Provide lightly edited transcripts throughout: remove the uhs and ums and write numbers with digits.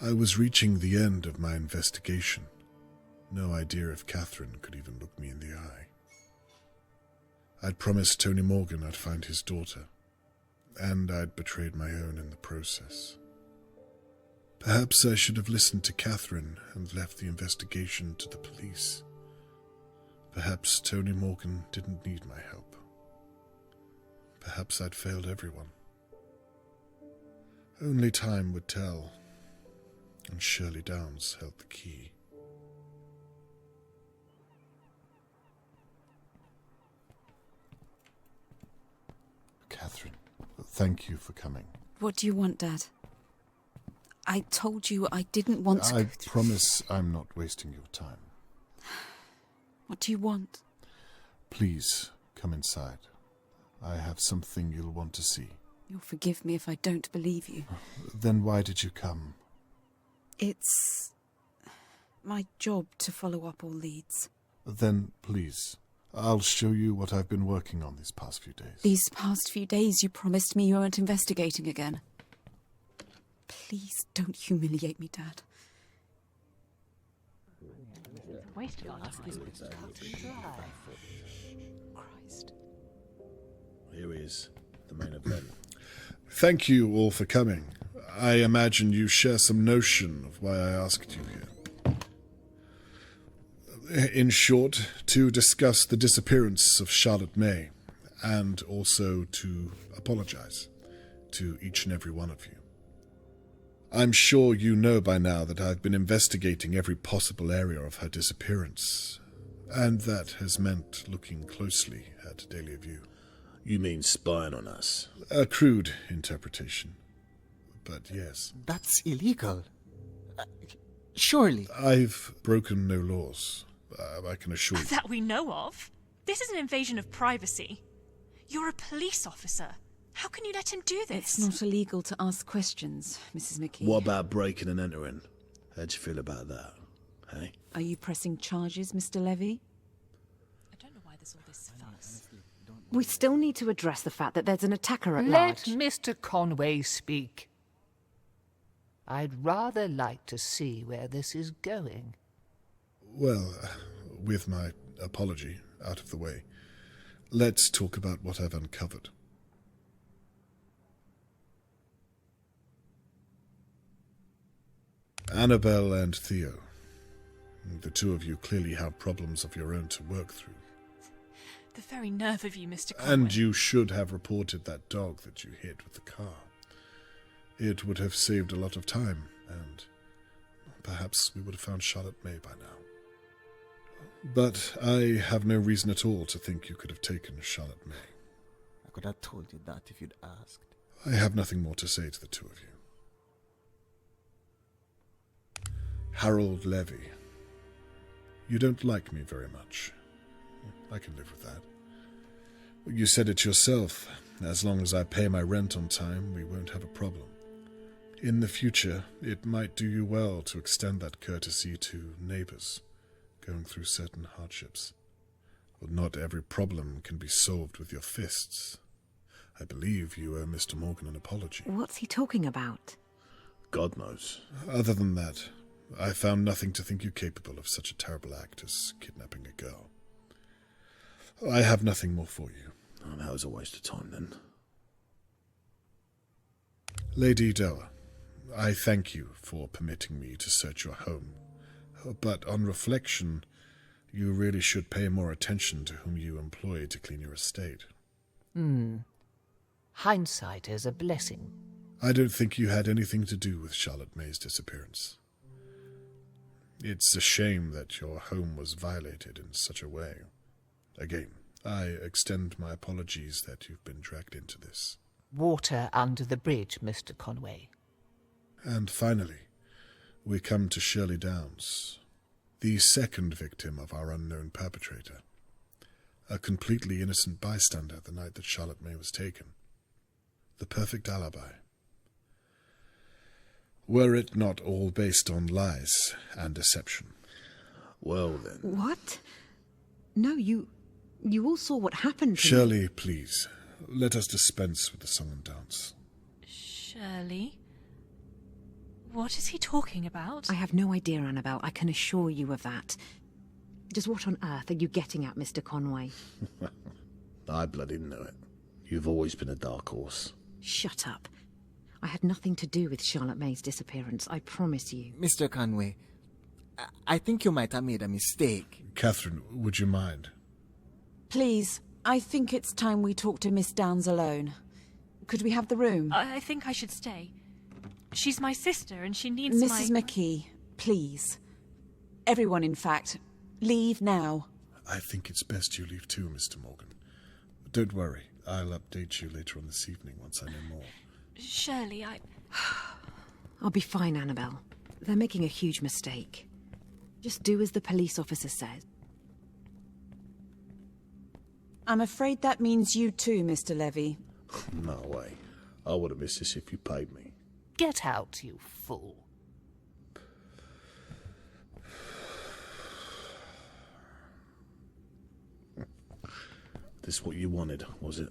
I was reaching the end of my investigation. No idea if Catherine could even look me in the eye. I'd promised Tony Morgan I'd find his daughter, and I'd betrayed my own in the process. Perhaps I should have listened to Catherine and left the investigation to the police. Perhaps Tony Morgan didn't need my help. Perhaps I'd failed everyone. Only time would tell, and Shirley Downs held the key. Catherine, thank you for coming. What do you want, Dad? I told you I didn't want to... I promise I'm not wasting your time. What do you want? Please, come inside. I have something you'll want to see. You'll forgive me if I don't believe you. Then why did you come? It's my job to follow up all leads. Then, please, I'll show you what I've been working on these past few days. These past few days you promised me you weren't investigating again. Please don't humiliate me, Dad. Wasted our time. Christ. Here is the main event. Thank you all for coming. I imagine you share some notion of why I asked you here. In short, to discuss the disappearance of Charlotte May, and also to apologize to each and every one of you. I'm sure you know by now that I've been investigating every possible area of her disappearance, and that has meant looking closely at Dahlia View. You mean spying on us? A crude interpretation, but yes. That's illegal. Surely. I've broken no laws, I can assure you. That we know of. This is an invasion of privacy. You're a police officer. How can you let him do this? It's not illegal to ask questions, Mrs. McKee. What about breaking and entering? How'd you feel about that, hey? Are you pressing charges, Mr. Levy? I don't know why there's all this fuss. We still need to address the fact that there's an attacker at large. Let Mr. Conway speak. I'd rather like to see where this is going. Well, with my apology out of the way, let's talk about what I've uncovered. Annabelle and Theo. The two of you clearly have problems of your own to work through. The very nerve of you, Mr. Conway. And you should have reported that dog that you hit with the car. It would have saved a lot of time, and perhaps we would have found Charlotte May by now. But I have no reason at all to think you could have taken Charlotte May. I could have told you that if you'd asked. I have nothing more to say to the two of you. Harold Levy. You don't like me very much. I can live with that. You said it yourself. As long as I pay my rent on time, we won't have a problem. In the future, it might do you well to extend that courtesy to neighbours going through certain hardships. Well, not every problem can be solved with your fists. I believe you owe Mr. Morgan an apology. What's he talking about? God knows. Other than that, I found nothing to think you capable of such a terrible act as kidnapping a girl. I have nothing more for you. Oh, that was a waste of time, then. Lady Dower, I thank you for permitting me to search your home. But on reflection, you really should pay more attention to whom you employ to clean your estate. Hindsight is a blessing. I don't think you had anything to do with Charlotte May's disappearance. It's a shame that your home was violated in such a way. Again, I extend my apologies that you've been dragged into this. Water under the bridge, Mr. Conway. And finally, we come to Shirley Downs, the second victim of our unknown perpetrator. A completely innocent bystander the night that Charlotte May was taken. The perfect alibi. Were it not all based on lies and deception? Well, then. What? No, you all saw what happened to me. Shirley, please, let us dispense with the song and dance. Shirley? What is he talking about? I have no idea, Annabelle. I can assure you of that. Just what on earth are you getting at, Mr. Conway? I bloody know it. You've always been a dark horse. Shut up. I had nothing to do with Charlotte May's disappearance, I promise you. Mr. Conway, I think you might have made a mistake. Catherine, would you mind? Please, I think it's time we talk to Miss Downs alone. Could we have the room? I think I should stay. She's my sister and she needs Mrs. McKee, please. Everyone, in fact. Leave now. I think it's best you leave too, Mr. Morgan. Don't worry. I'll update you later on this evening once I know more. Shirley, I'll be fine, Annabelle. They're making a huge mistake. Just do as the police officer says. I'm afraid that means you too, Mr. Levy. No way. I would have missed this if you paid me. Get out, you fool. This what you wanted, was it?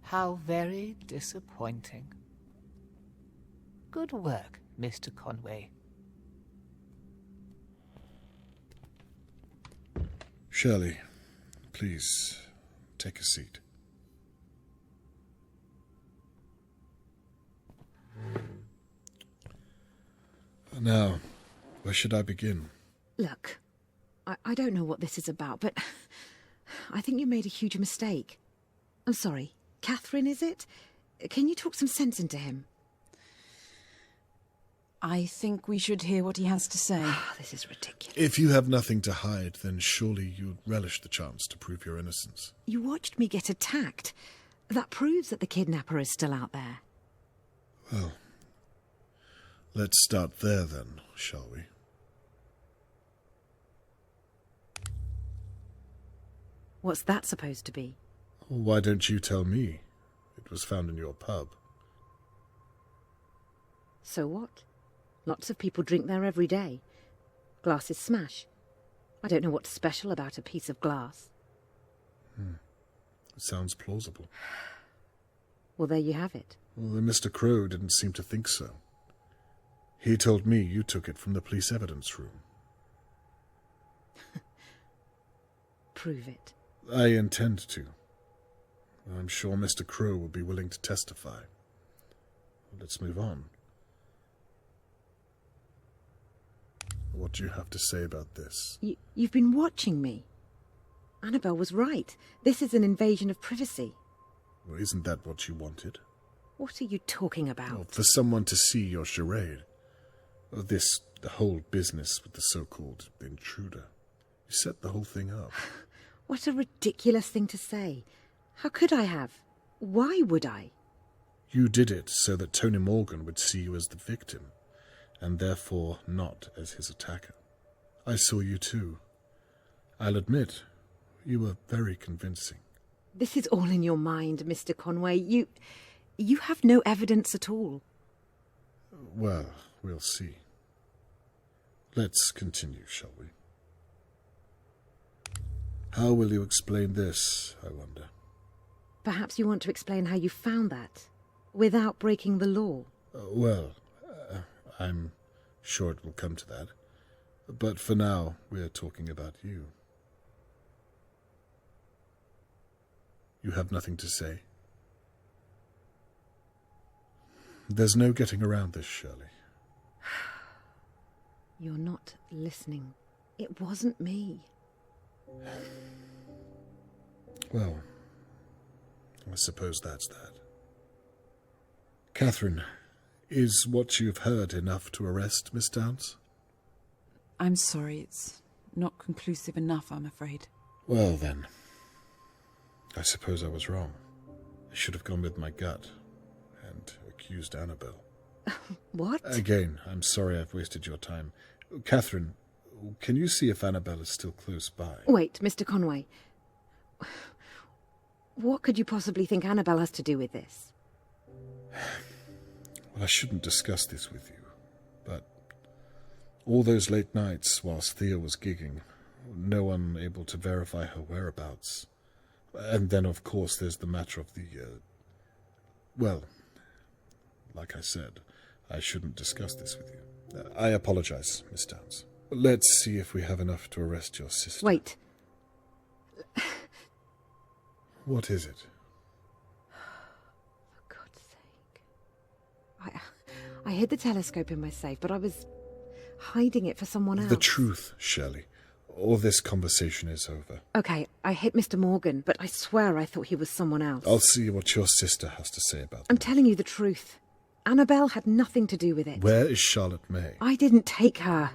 How very disappointing. Good work, Mr. Conway. Shirley, please take a seat. Now, where should I begin? Look, I don't know what this is about, but I think you made a huge mistake. I'm sorry. Catherine, is it? Can you talk some sense into him? I think we should hear what he has to say. This is ridiculous. If you have nothing to hide, then surely you'd relish the chance to prove your innocence. You watched me get attacked. That proves that the kidnapper is still out there. Well, let's start there then, shall we? What's that supposed to be? Why don't you tell me? It was found in your pub. So what? Lots of people drink there every day. Glasses smash. I don't know what's special about a piece of glass. It sounds plausible. Well, there you have it. Well, Mr. Crow didn't seem to think so. He told me you took it from the police evidence room. Prove it. I intend to. I'm sure Mr. Crow will be willing to testify. Let's move on. What do you have to say about this? You've been watching me. Annabelle was right. This is an invasion of privacy. Well, isn't that what you wanted? What are you talking about? Well, for someone to see your charade. The whole business with the so-called intruder. You set the whole thing up. What a ridiculous thing to say. How could I have? Why would I? You did it so that Tony Morgan would see you as the victim, and therefore not as his attacker. I saw you too. I'll admit, you were very convincing. This is all in your mind, Mr. Conway. You have no evidence at all. Well, we'll see. Let's continue, shall we? How will you explain this, I wonder? Perhaps you want to explain how you found that, without breaking the law. I'm sure it will come to that. But for now, we're talking about you. You have nothing to say? There's no getting around this, Shirley. You're not listening. It wasn't me. Well, I suppose that's that. Catherine, is what you've heard enough to arrest Miss Downs? I'm sorry, it's not conclusive enough, I'm afraid. Well, then, I suppose I was wrong. I should have gone with my gut and accused Annabelle. What? Again, I'm sorry I've wasted your time. Catherine, can you see if Annabelle is still close by? Wait, Mr. Conway. What could you possibly think Annabelle has to do with this? Well, I shouldn't discuss this with you, but all those late nights whilst Thea was gigging, no one able to verify her whereabouts. And then, of course, there's the matter of the, like I said, I shouldn't discuss this with you. I apologize, Miss Downs. Let's see if we have enough to arrest your sister. Wait. What is it? For God's sake. I hid the telescope in my safe, but I was hiding it for someone else. The truth, Shirley, or this conversation is over. Okay, I hit Mr. Morgan, but I swear I thought he was someone else. I'll see what your sister has to say about I'm that. telling you the truth. Annabelle had nothing to do with it. Where is Charlotte May? I didn't take her.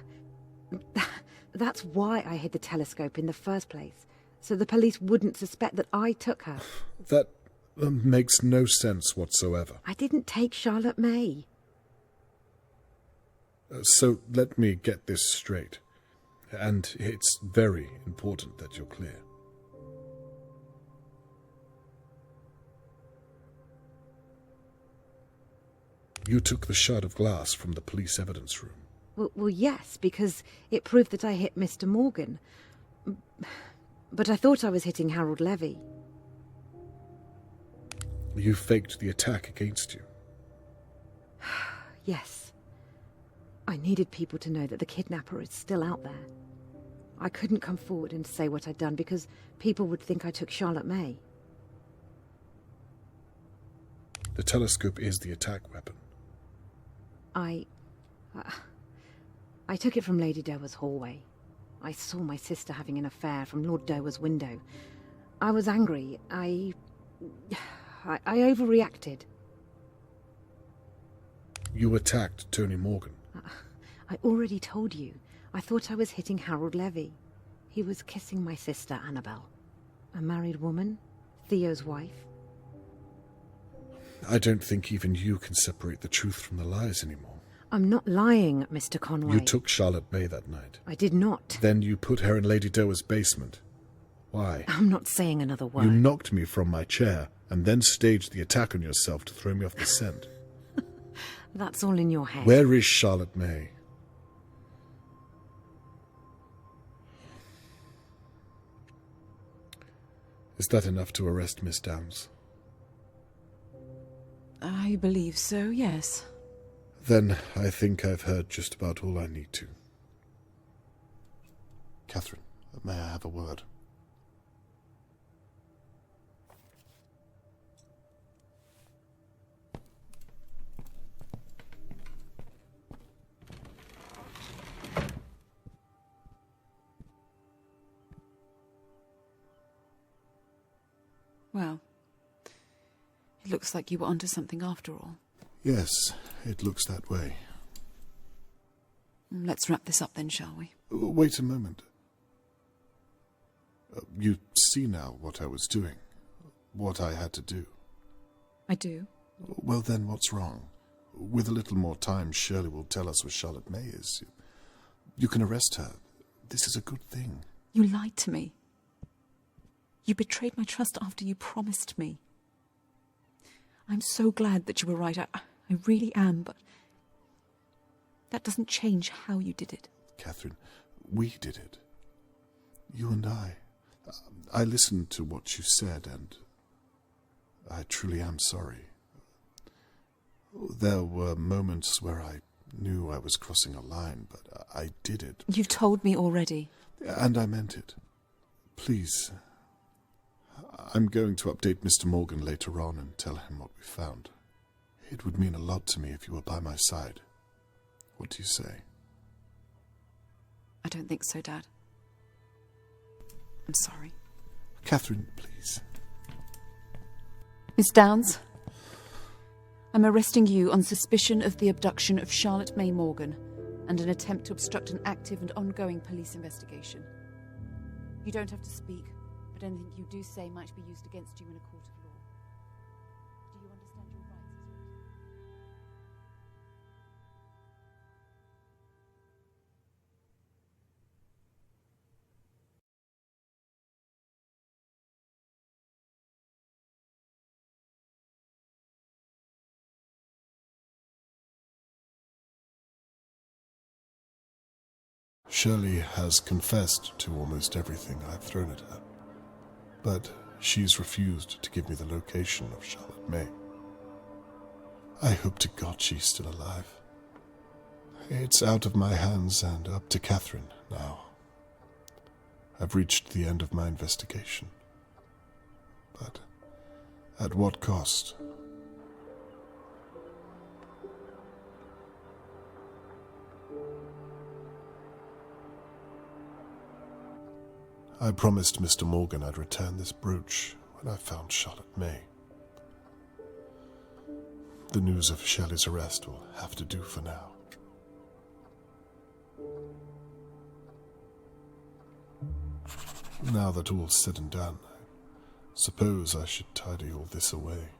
That's why I hid the telescope in the first place, so the police wouldn't suspect that I took her. That makes no sense whatsoever. I didn't take Charlotte May. So let me get this straight. And it's very important that you're clear. You took the shard of glass from the police evidence room. Well, yes, because it proved that I hit Mr. Morgan. But I thought I was hitting Harold Levy. You faked the attack against you. Yes. I needed people to know that the kidnapper is still out there. I couldn't come forward and say what I'd done because people would think I took Charlotte May. The telescope is the attack weapon. I took it from Lady Dowa's hallway. I saw my sister having an affair from Lord Dowa's window. I was angry. I overreacted. You attacked Tony Morgan. I already told you. I thought I was hitting Harold Levy. He was kissing my sister, Annabelle. A married woman, Theo's wife. I don't think even you can separate the truth from the lies anymore. I'm not lying, Mr. Conway. You took Charlotte May that night. I did not. Then you put her in Lady Dowa's basement. Why? I'm not saying another word. You knocked me from my chair and then staged the attack on yourself to throw me off the scent. That's all in your head. Where is Charlotte May? Is that enough to arrest Miss Downs? I believe so, yes. Then I think I've heard just about all I need to. Catherine, may I have a word? Well, it looks like you were onto something after all. Yes, it looks that way. Let's wrap this up then, shall we? Wait a moment. You see now what I was doing, what I had to do. I do. Well then, what's wrong? With a little more time, Shirley will tell us where Charlotte May is. You can arrest her. This is a good thing. You lied to me. You betrayed my trust after you promised me. I'm so glad that you were right. I really am, but that doesn't change how you did it. Catherine, we did it. You and I. I listened to what you said, and I truly am sorry. There were moments where I knew I was crossing a line, but I did it. You've told me already. And I meant it. Please. I'm going to update Mr. Morgan later on and tell him what we found. It would mean a lot to me if you were by my side. What do you say? I don't think so, Dad. I'm sorry. Catherine, please. Miss Downs, I'm arresting you on suspicion of the abduction of Charlotte May Morgan and an attempt to obstruct an active and ongoing police investigation. You don't have to speak, but anything you do say might be used against you in a court of law. Do you understand your rights as well? Shirley has confessed to almost everything I've thrown at her, but she's refused to give me the location of Charlotte May. I hope to God she's still alive. It's out of my hands and up to Catherine now. I've reached the end of my investigation. But at what cost? I promised Mr. Morgan I'd return this brooch when I found Charlotte May. The news of Shelley's arrest will have to do for now. Now that all's said and done, I suppose I should tidy all this away.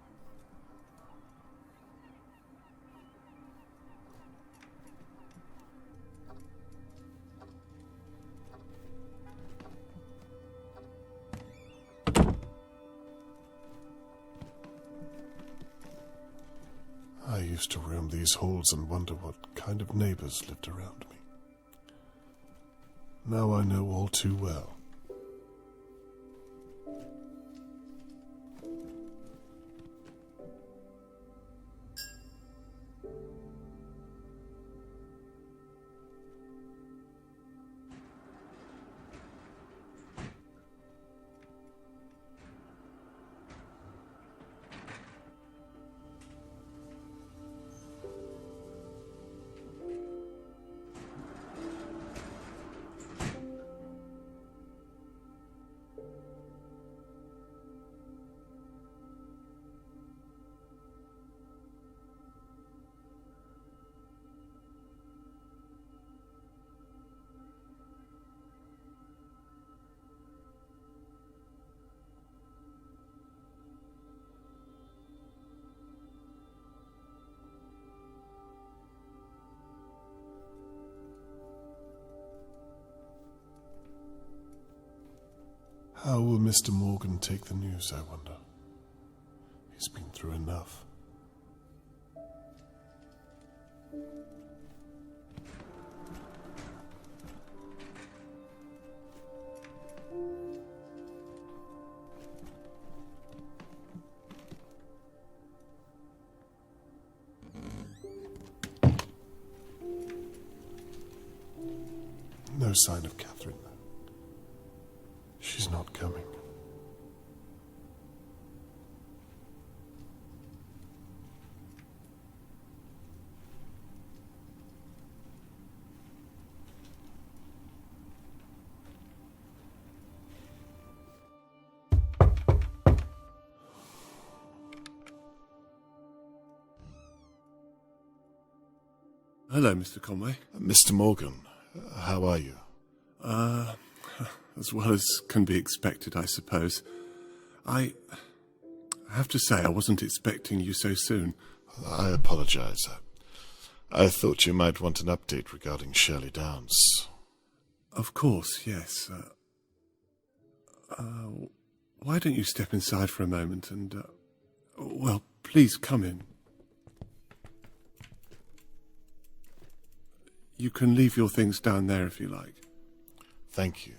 I used to roam these halls and wonder what kind of neighbours lived around me. Now I know all too well. How will Mr. Morgan take the news, I wonder? He's been through enough. No sign of Catherine, though. She's not coming. Hello, Mr. Conway. Mr. Morgan, how are you? As well as can be expected, I suppose. I have to say, I wasn't expecting you so soon. I apologize. I thought you might want an update regarding Shirley Downs. Of course, yes. Why don't you step inside for a moment and, well, please come in. You can leave your things down there if you like. Thank you.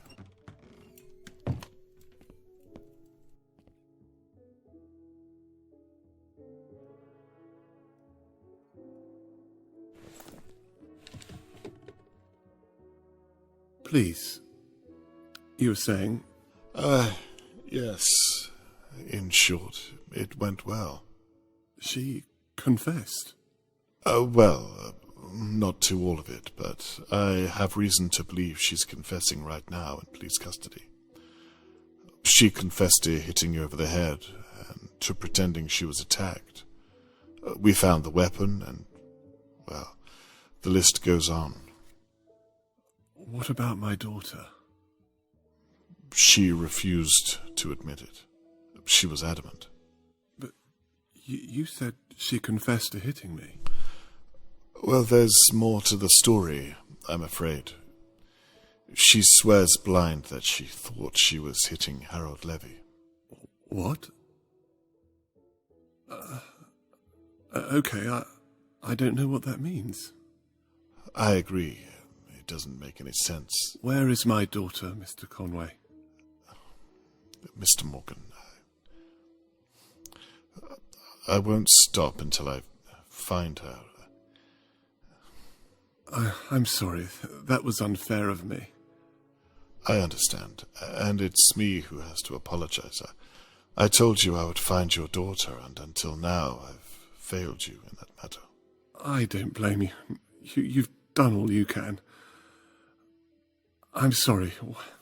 Please. You were saying? Yes. In short, it went well. She confessed? Not to all of it, but I have reason to believe she's confessing right now in police custody. She confessed to hitting you over the head and to pretending she was attacked. We found the weapon and, well, the list goes on. What about my daughter? She refused to admit it. She was adamant. But you said she confessed to hitting me. Well, there's more to the story, I'm afraid. She swears blind that she thought she was hitting Harold Levy. What? Okay, I don't know what that means. I agree. It doesn't make any sense. Where is my daughter, Mr. Conway? Mr. Morgan, I won't stop until I've find her. I'm sorry. That was unfair of me. I understand, and it's me who has to apologize. I told you I would find your daughter, and until now I've failed you in that matter. I don't blame you. You've done all you can. I'm sorry.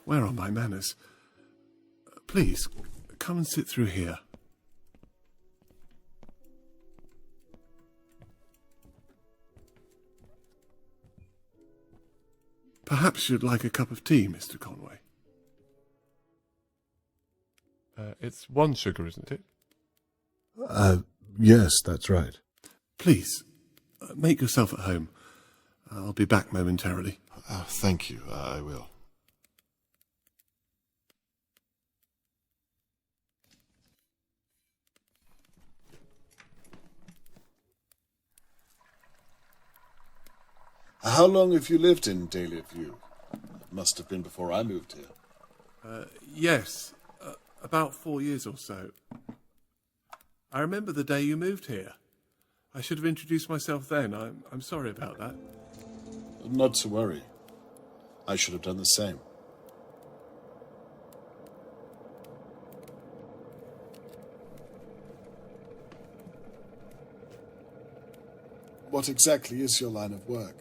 Where are my manners? Please, come and sit through here. Perhaps you'd like a cup of tea, Mr. Conway. It's one sugar, isn't it? Yes, that's right. Please, make yourself at home. I'll be back momentarily. Thank you, I will. How long have you lived in Dahlia View? It must have been before I moved here. Yes, about 4 years or so. I remember the day you moved here. I should have introduced myself then. I'm sorry about that. Not to worry. I should have done the same. What exactly is your line of work?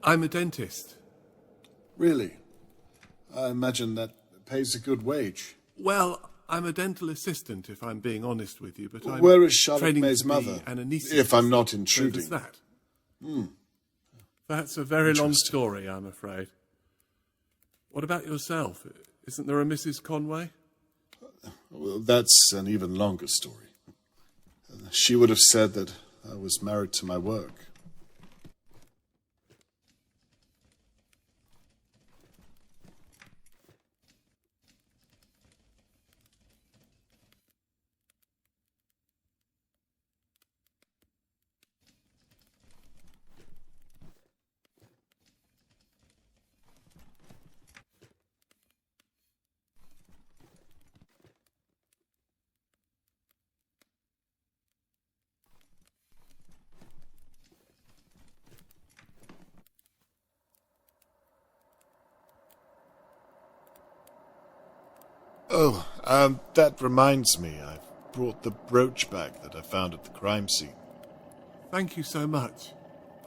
I'm a dentist. Really? I imagine that pays a good wage. Well, I'm a dental assistant, if I'm being honest with you, but I'm Where is Charlotte training May's to be mother? an anaesthetist. If I'm not intruding. So does that. That's a very long story, I'm afraid. What about yourself? Isn't there a Mrs. Conway? Well, that's an even longer story. She would have said that I was married to my work. Oh, that reminds me. I've brought the brooch back that I found at the crime scene. Thank you so much.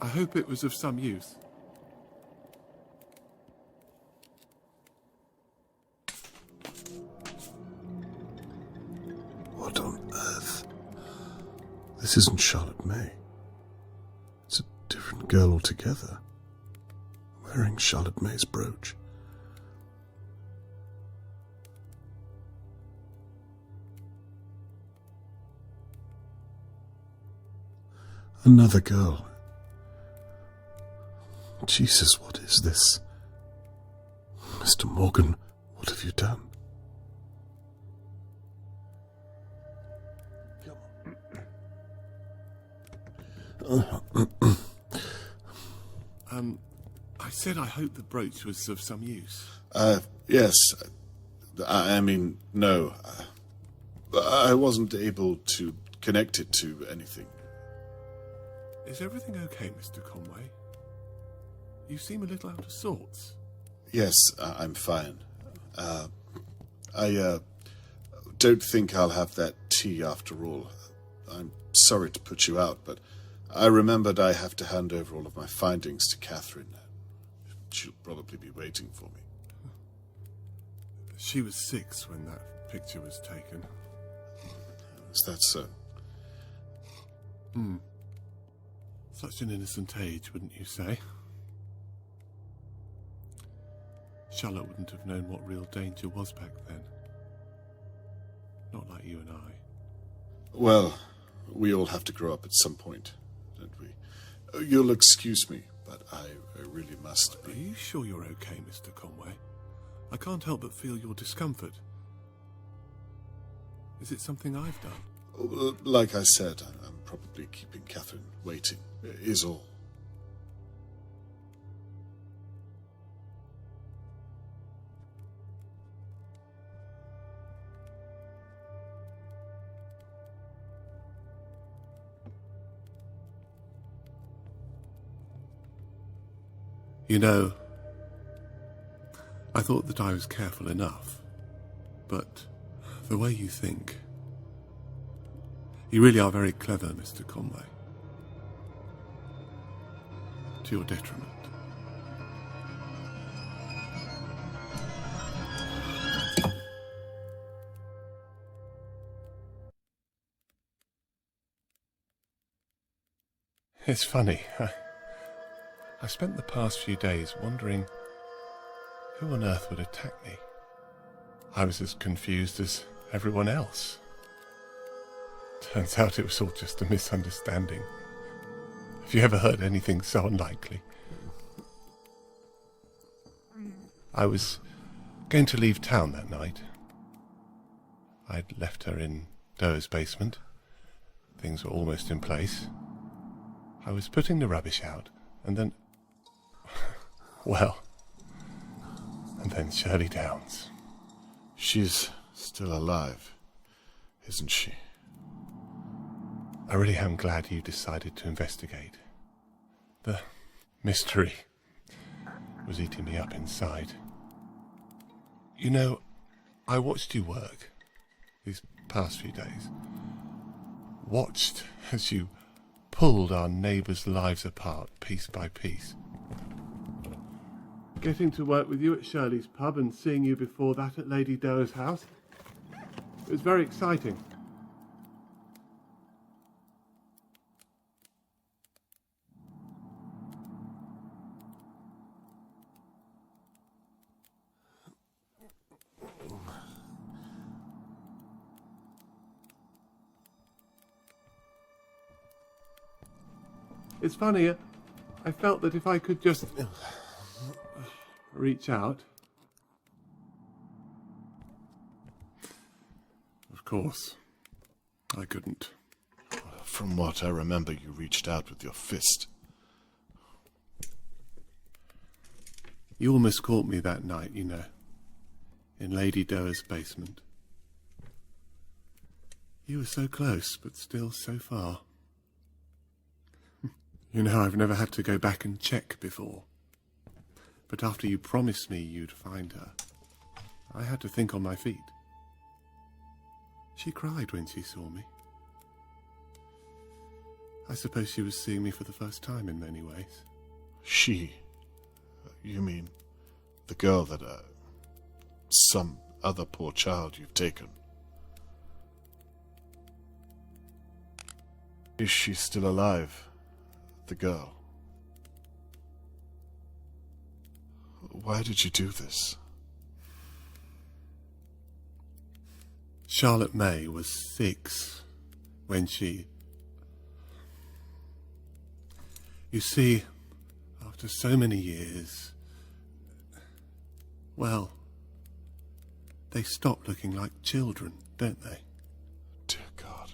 I hope it was of some use. What on earth? This isn't Charlotte May. It's a different girl altogether. Wearing Charlotte May's brooch. Another girl. Jesus, what is this? Mr. Morgan, what have you done? I said I hope the brooch was of some use. Yes. I mean, no. I wasn't able to connect it to anything. Is everything okay, Mr. Conway? You seem a little out of sorts. Yes, I'm fine. I don't think I'll have that tea after all. I'm sorry to put you out, but I remembered I have to hand over all of my findings to Catherine. She'll probably be waiting for me. She was 6 when that picture was taken. Is that so? Such an innocent age, wouldn't you say? Charlotte wouldn't have known what real danger was back then. Not like you and I. Well, we all have to grow up at some point, don't we? You'll excuse me, but I really must Are be. you sure you're okay, Mr. Conway? I can't help but feel your discomfort. Is it something I've done? Like I said, I'm probably keeping Catherine waiting, is all. You know, I thought that I was careful enough, but the way you think... You really are very clever, Mr. Conway. To your detriment. It's funny. I spent the past few days wondering who on earth would attack me. I was as confused as everyone else. Turns out it was all just a misunderstanding. Have you ever heard anything so unlikely? I was going to leave town that night. I'd left her in Doe's basement. Things were almost in place. I was putting the rubbish out, and then... well... And then Shirley Downs. She's still alive, isn't she? I really am glad you decided to investigate. The mystery was eating me up inside. You know, I watched you work these past few days. Watched as you pulled our neighbours' lives apart piece by piece. Getting to work with you at Shirley's pub and seeing you before that at Lady Doe's house. It was very exciting. It's funny, I felt that if I could just reach out. Of course, I couldn't. From what I remember, you reached out with your fist. You almost caught me that night, you know, in Lady Doe's basement. You were so close, but still so far. You know, I've never had to go back and check before. But after you promised me you'd find her, I had to think on my feet. She cried when she saw me. I suppose she was seeing me for the first time in many ways. She? You mean the girl that, some other poor child you've taken? Is she still alive? The girl? Why did you do this? Charlotte May was 6 when she... You see, after so many years... Well, they stop looking like children, don't they? Dear God.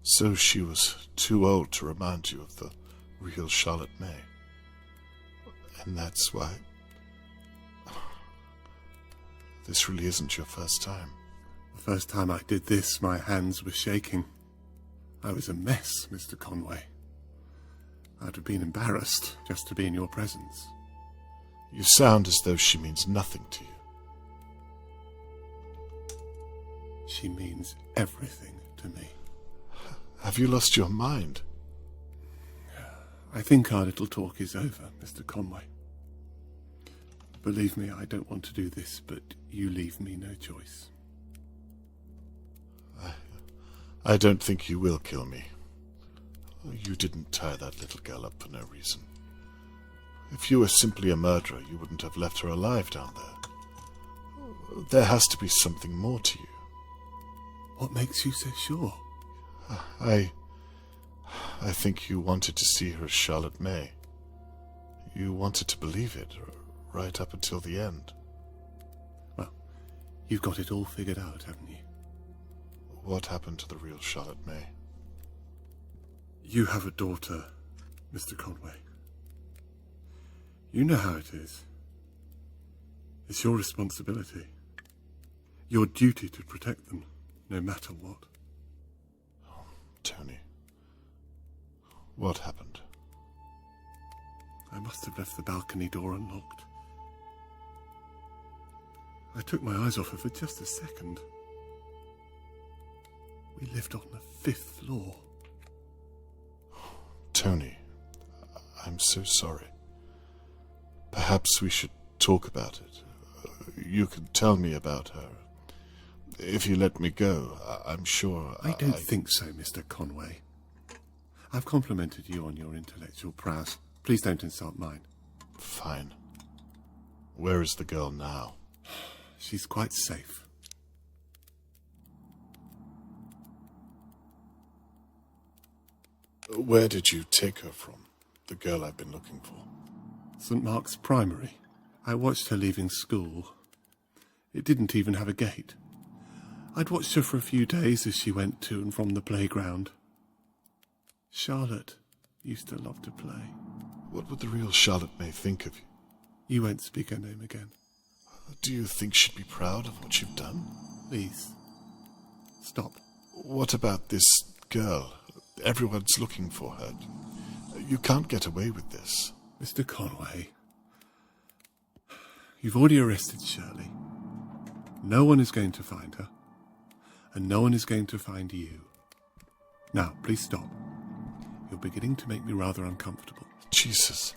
So she was too old to remind you of the real Charlotte May. And that's why... This really isn't your first time. The first time I did this, my hands were shaking. I was a mess, Mr. Conway. I'd have been embarrassed just to be in your presence. You sound as though she means nothing to you. She means everything to me. Have you lost your mind? I think our little talk is over, Mr. Conway. Believe me, I don't want to do this, but you leave me no choice. I don't think you will kill me. You didn't tie that little girl up for no reason. If you were simply a murderer, you wouldn't have left her alive down there. There has to be something more to you. What makes you so sure? I think you wanted to see her as Charlotte May. You wanted to believe it, right up until the end. Well, you've got it all figured out, haven't you? What happened to the real Charlotte May? You have a daughter, Mr. Conway. You know how it is. It's your responsibility. Your duty to protect them, no matter what. Tony, what happened? I must have left the balcony door unlocked. I took my eyes off her for just a second. We lived on the 5th floor. Tony, I'm so sorry. Perhaps we should talk about it. You can tell me about her. If you let me go, I'm sure I don't think so, Mr. Conway. I've complimented you on your intellectual prowess. Please don't insult mine. Fine. Where is the girl now? She's quite safe. Where did you take her from? The girl I've been looking for. St. Mark's Primary. I watched her leaving school. It didn't even have a gate. I'd watched her for a few days as she went to and from the playground. Charlotte used to love to play. What would the real Charlotte May think of you? You won't speak her name again. Do you think she'd be proud of what you've done? Please, stop. What about this girl? Everyone's looking for her. You can't get away with this. Mr. Conway, you've already arrested Shirley. No one is going to find her, and no one is going to find you. Now, please stop. You're beginning to make me rather uncomfortable. Jesus,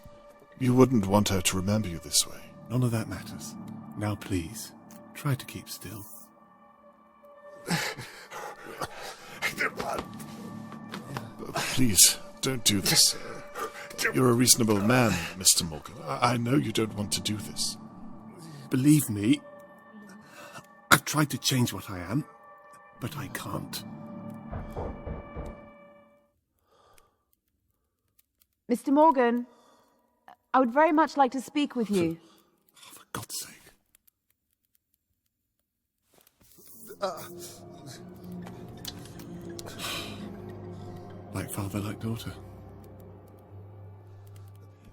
you wouldn't want her to remember you this way. None of that matters. Now, please, try to keep still. Please, don't do this. You're a reasonable man, Mr. Morgan. I know you don't want to do this. Believe me, I've tried to change what I am, but I can't. Mr. Morgan, I would very much like to speak with you. For God's sake. Like father, like daughter.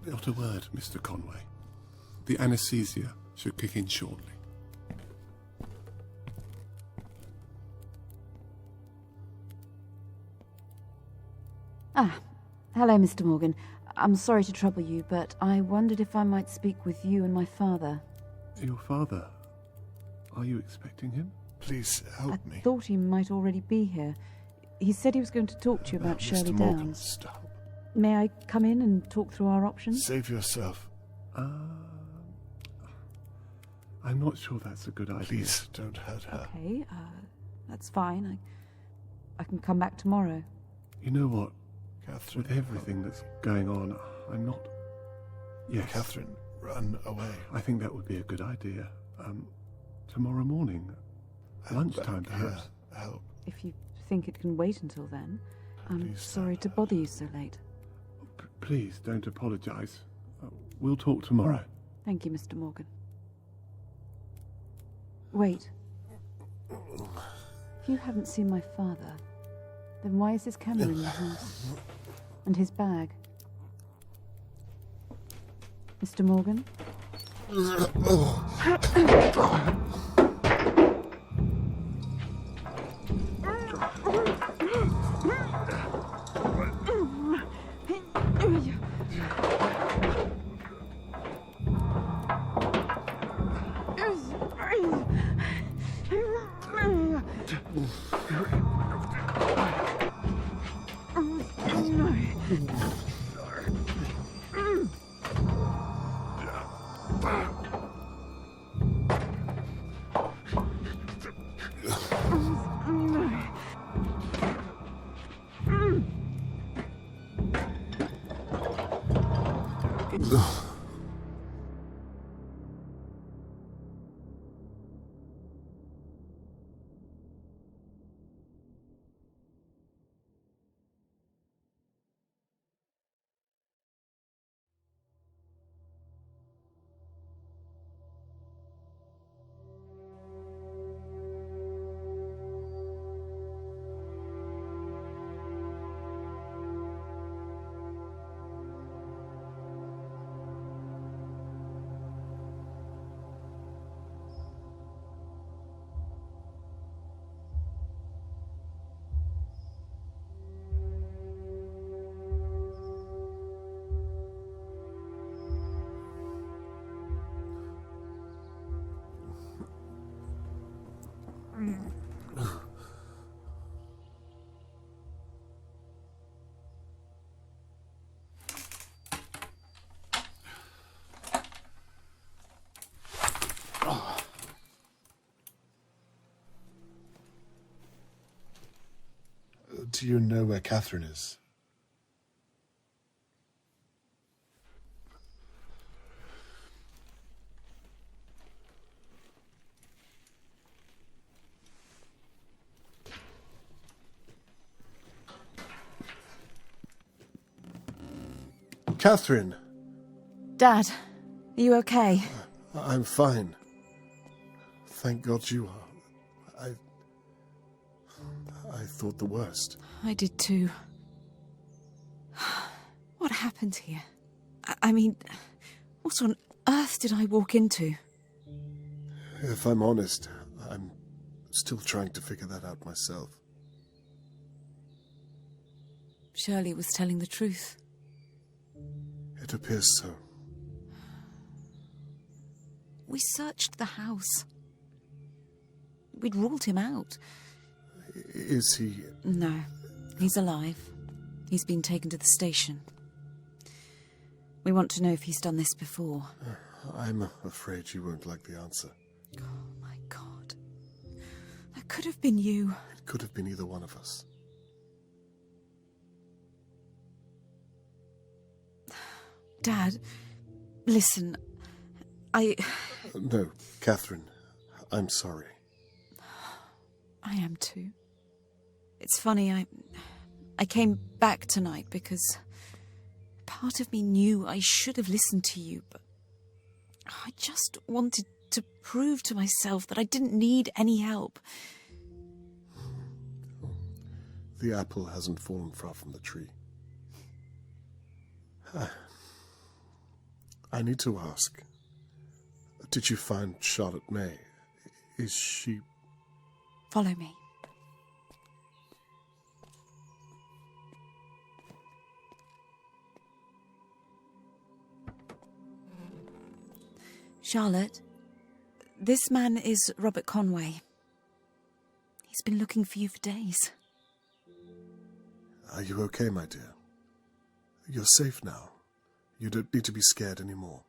Not a word, Mr. Conway. The anesthesia should kick in shortly. Hello, Mr. Morgan. I'm sorry to trouble you, but I wondered if I might speak with you and my father. Your father? Are you expecting him? Please help me. I thought he might already be here. He said he was going to talk to you about Shirley Mr. Morgan, Downs. stop. May I come in and talk through our options? Save yourself. I'm not sure that's a good idea. Please, don't hurt her. Okay, that's fine. I can come back tomorrow. You know what? Catherine. With everything that's going on, I'm not... Yes. Catherine, run away. I think that would be a good idea. Tomorrow morning. Lunchtime, perhaps. Help. If you think it can wait until then, I'm Please sorry to bother you so late. Please, don't apologise. We'll talk tomorrow. Thank you, Mr. Morgan. Wait. If you haven't seen my father, then why is his camera in the house? And his bag? Mr. Morgan? Do you know where Catherine is? Catherine! Dad, are you okay? I'm fine. Thank God you are. I thought the worst. I did too. What happened here? I mean, what on earth did I walk into? If I'm honest, I'm still trying to figure that out myself. Shirley was telling the truth. It appears so. We searched the house. We'd ruled him out. Is he... No, he's alive. He's been taken to the station. We want to know if he's done this before. I'm afraid you won't like the answer. Oh, my God. That could have been you. It could have been either one of us. Dad, listen, No, Catherine, I'm sorry. I am too. It's funny, I came back tonight because part of me knew I should have listened to you, but I just wanted to prove to myself that I didn't need any help. The apple hasn't fallen far from the tree. I need to ask, did you find Charlotte May? Is she... Follow me. Charlotte, this man is Robert Conway. He's been looking for you for days. Are you okay, my dear? You're safe now. You don't need to be scared anymore.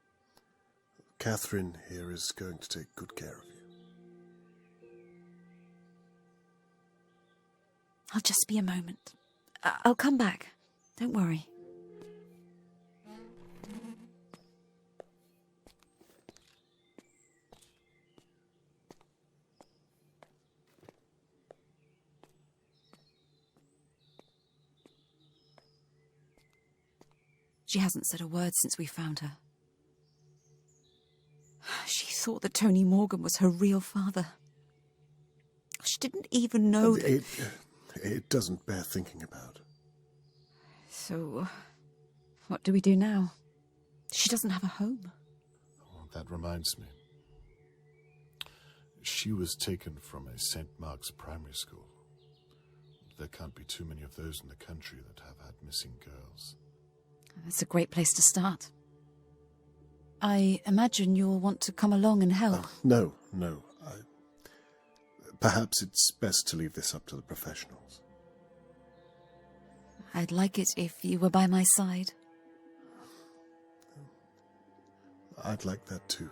Catherine here is going to take good care of you. I'll just be a moment. I'll come back. Don't worry. She hasn't said a word since we found her. She thought that Tony Morgan was her real father. She didn't even know that... It doesn't bear thinking about. So, what do we do now? She doesn't have a home. Oh, that reminds me. She was taken from a St. Mark's primary school. There can't be too many of those in the country that have had missing girls. That's a great place to start. I imagine you'll want to come along and help. No. Perhaps it's best to leave this up to the professionals. I'd like it if you were by my side. I'd like that too.